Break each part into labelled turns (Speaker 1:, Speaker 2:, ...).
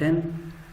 Speaker 1: 10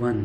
Speaker 1: 1،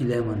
Speaker 1: 11.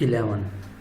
Speaker 1: 11،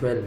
Speaker 1: 12.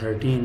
Speaker 1: 13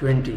Speaker 1: 20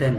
Speaker 1: 10،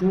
Speaker 1: 2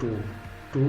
Speaker 1: 2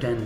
Speaker 1: 10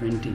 Speaker 1: 20.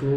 Speaker 1: 2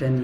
Speaker 1: 10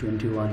Speaker 1: 21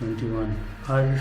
Speaker 1: 21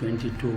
Speaker 1: 22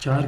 Speaker 1: 4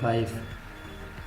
Speaker 1: 5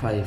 Speaker 1: 5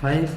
Speaker 1: 5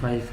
Speaker 1: 5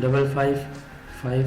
Speaker 1: 5 5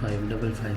Speaker 1: 5 5،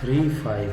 Speaker 1: 3 5،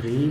Speaker 1: 3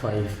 Speaker 1: 5.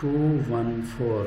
Speaker 1: 2 1 4،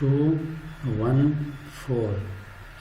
Speaker 1: 2 1 4.